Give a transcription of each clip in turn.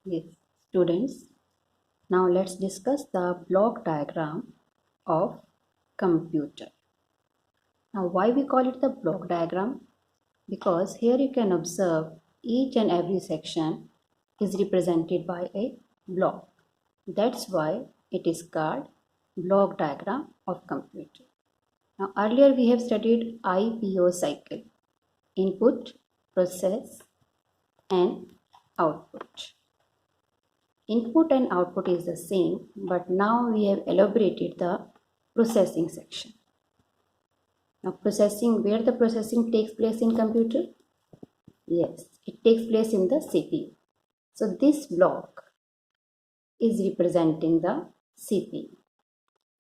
Yes, students, now let's discuss the block diagram of computer. Now, why we call it the block diagram? Because here you can observe each and every section is represented by a block. That's why it is called block diagram of computer. Now, earlier we have studied IPO cycle: input, process, and output. Input and output is the same, but now we have elaborated the processing section. Now processing, where the processing takes place in computer? Yes, it takes place in the CPU. So this block is representing the CPU.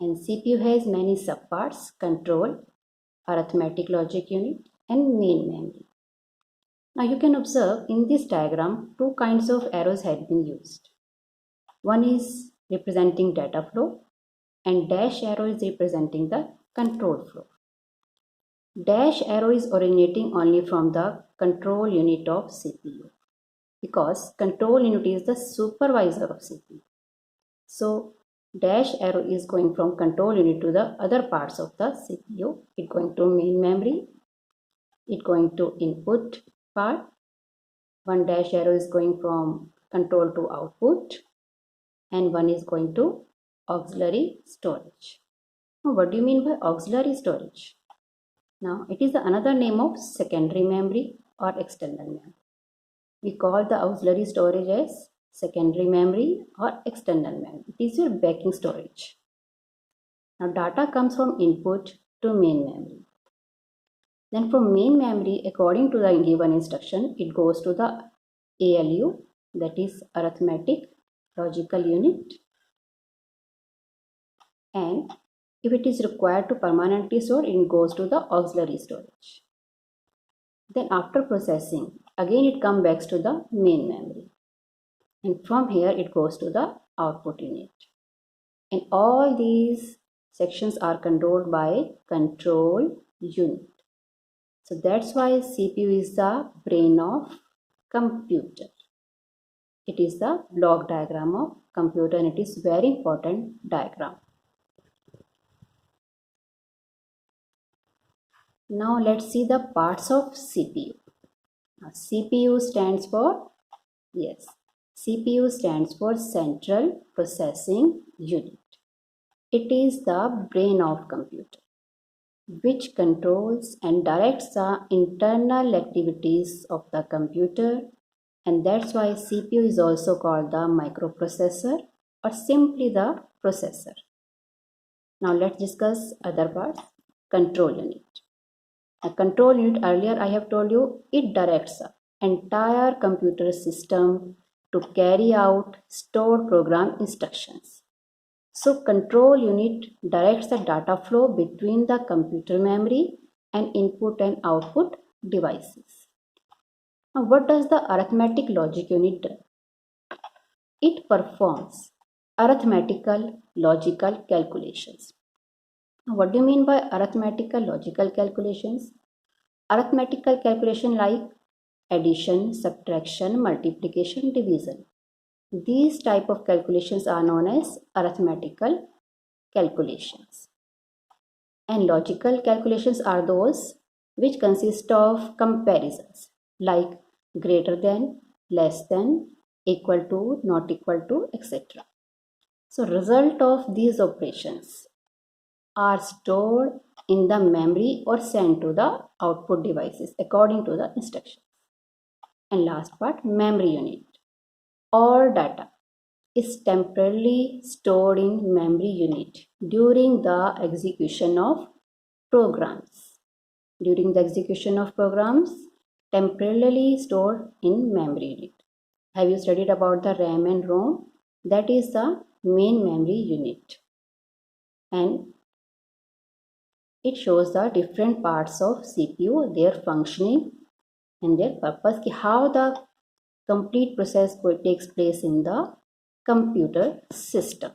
And CPU has many subparts: control, arithmetic logic unit, and main memory. Now you can observe in this diagram two kinds of arrows had been used. One is representing data flow and dash arrow is representing the control flow. Dash arrow is originating only from the control unit of CPU because control unit is the supervisor of CPU. So dash arrow is going from control unit to the other parts of the CPU. It going to main memory, it going to input part. One dash arrow is going from control to output and one is going to auxiliary storage. Now, what do you mean by auxiliary storage? Now, it is another name of secondary memory or external memory. We call the auxiliary storage as secondary memory or external memory. It is your backing storage. Now, data comes from input to main memory. Then from main memory, according to the given instruction, it goes to the ALU, that is arithmetic logical unit. And if it is required to permanently store, it goes to the auxiliary storage. Then after processing, again it comes back to the main memory. And from here it goes to the output unit. And all these sections are controlled by control unit. So that's why CPU is the brain of computer. It is the block diagram of computer and it is very important diagram. Now let's see the parts of CPU. Now, CPU stands for, yes, CPU stands for Central Processing Unit. It is the brain of computer, which controls and directs the internal activities of the computer, and that's why CPU is also called the microprocessor or simply the processor. Now let's discuss other parts. Control unit. A control unit, earlier I have told you, it directs the entire computer system to carry out stored program instructions. So control unit directs the data flow between the computer memory and input and output devices. Now what does the arithmetic logic unit do? It performs arithmetical logical calculations. Now, what do you mean by arithmetical logical calculations? Arithmetical calculation like addition, subtraction, multiplication, division. These type of calculations are known as arithmetical calculations. And logical calculations are those which consist of comparisons like greater than, less than, equal to, not equal to, etc. So result of these operations are stored in the memory or sent to the output devices according to the instructions. And last part, memory unit. All data is temporarily stored in memory unit during the execution of programs. During the execution of programs, temporarily stored in memory unit. Have you studied about the RAM and ROM? That is the main memory unit. And it shows the different parts of CPU, their functioning and their purpose, how the complete process takes place in the computer system.